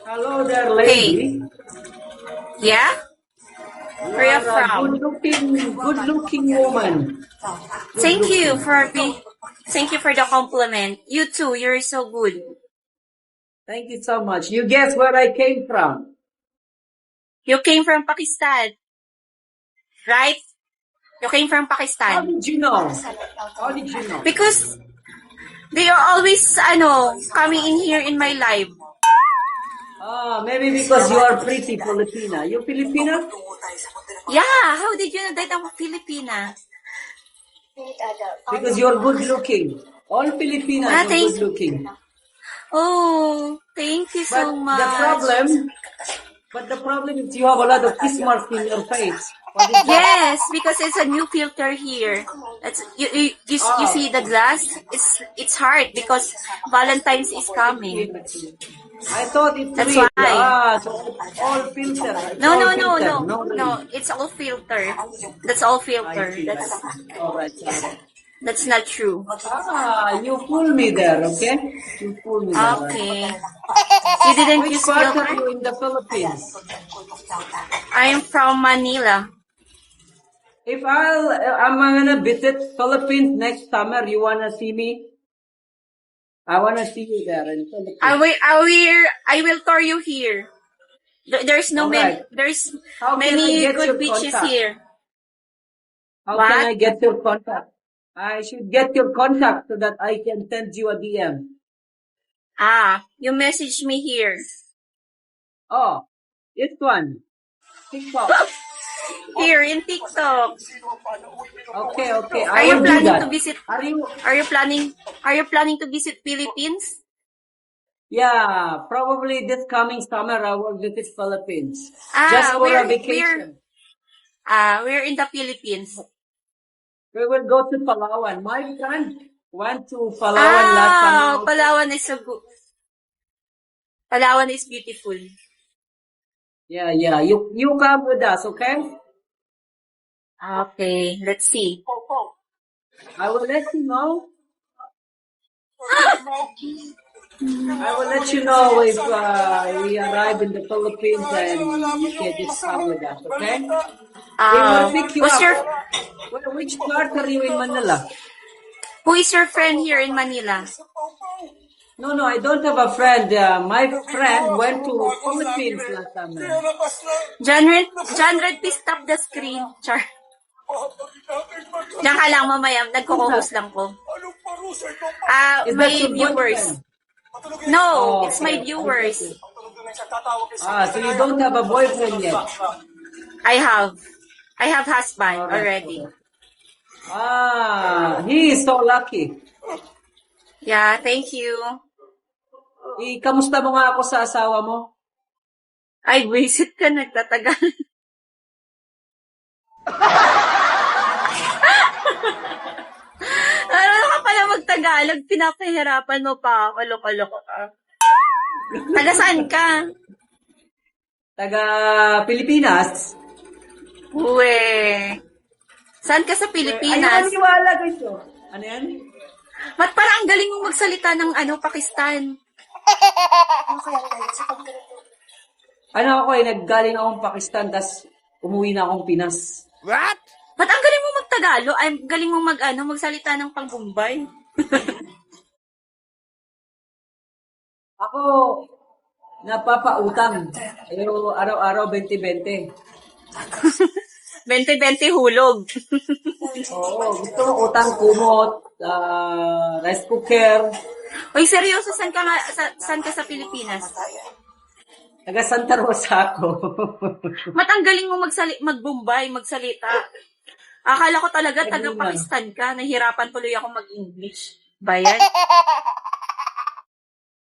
Hello there, Hey. lady. Yeah? You Where you are a from? good-looking woman. Thank you Good-looking. thank you for the compliment. You too, you're so good. Thank you so much. You guess where I came from? You came from Pakistan, right? You came from How Pakistan. did you know? How did you know? Because they are always coming in here in my life. Maybe because you are pretty Filipina. You Filipina? Yeah, how did you know that I'm Filipina? Because you're good-looking. All Filipinas Ah, are good-looking. Oh, thank you But so the much. problem, but the problem is you have a lot of kiss marks in your face. What is that? Yes, because it's a new filter here. That's you Oh, see the glass. It's hard because Valentine's is coming. I thought it's That's real. why. So it's all filter. It's No, all no, no, filter, no, no real. no. It's all filter. That's all I filter. see, I see. All right, all right. That's not true. You fool me there, okay? You fool me there. Right? Okay. You didn't Which use part are filter? you in the Philippines? I'm from Manila. If I'm gonna visit Philippines next summer, you wanna see me? I wanna see you there in Philippines. I will tour you here. All right. There's How can I many get good your beaches contact? here. How can What? I get your contact? I should get your contact so that I can send you a DM. You message me here. Oh, this one. TikTok. Here in TikTok. Okay, okay. Are I you will do planning to that. visit Are you? are you planning to visit Philippines? Yeah, probably this coming summer I will visit Philippines. Just for a vacation. We're in the Philippines. We will go to Palawan. My friend went to Palawan last summer also. Palawan is so good. Palawan is beautiful. Yeah, yeah. You come with us, okay? Okay, let's see. I will let you know. I will let you know if we arrive in the Philippines and you can just come with us, okay? We will pick you What's up. your Which part are you in Manila? Who is your friend here in Manila? No, no, I don't have a friend. My friend went to Philippines last summer. John Red, please stop the screen. Char. Diyan ka lang mamaya. Who's that? Nagko-host lang ko. Is My that your viewers. boyfriend? No, Oh, it's okay, my okay, viewers. okay. So you don't have a boyfriend yet? I have. I have husband Alright, already. alright. He is so lucky. Yeah, thank you. Kamusta mo nga ako sa asawa mo? Ay, visit ka, nagtatagal. Ano ka pala magtagalog? Pinapahirapan mo pa ako. Loko-loko ka. Taga saan ka? Taga Pilipinas. Uwe. Saan ka sa Ayaw Pilipinas? maniwala guys. Ano yan? Ba't parang ang galing mong magsalita ng Pakistan? Naggaling akong Pakistan, tas umuwi na akong Pinas. What? Ba't ang galing mong magtagalo? Ay, galing mong magsalita ng pang-Bombay? Ako, napapautang. Pero araw-araw 20-20. 20-20 hulog. Oo, gusto mo utang kumot, rice cooker. Uy, seryoso, saan ka sa Pilipinas? Taga Santa Rosa ako. Ang galing mo mag-Bombay, magsalita. Akala ko talaga Ay, taga di na. Pakistan ka. Nahirapan tuloy ako mag-English. Bayan?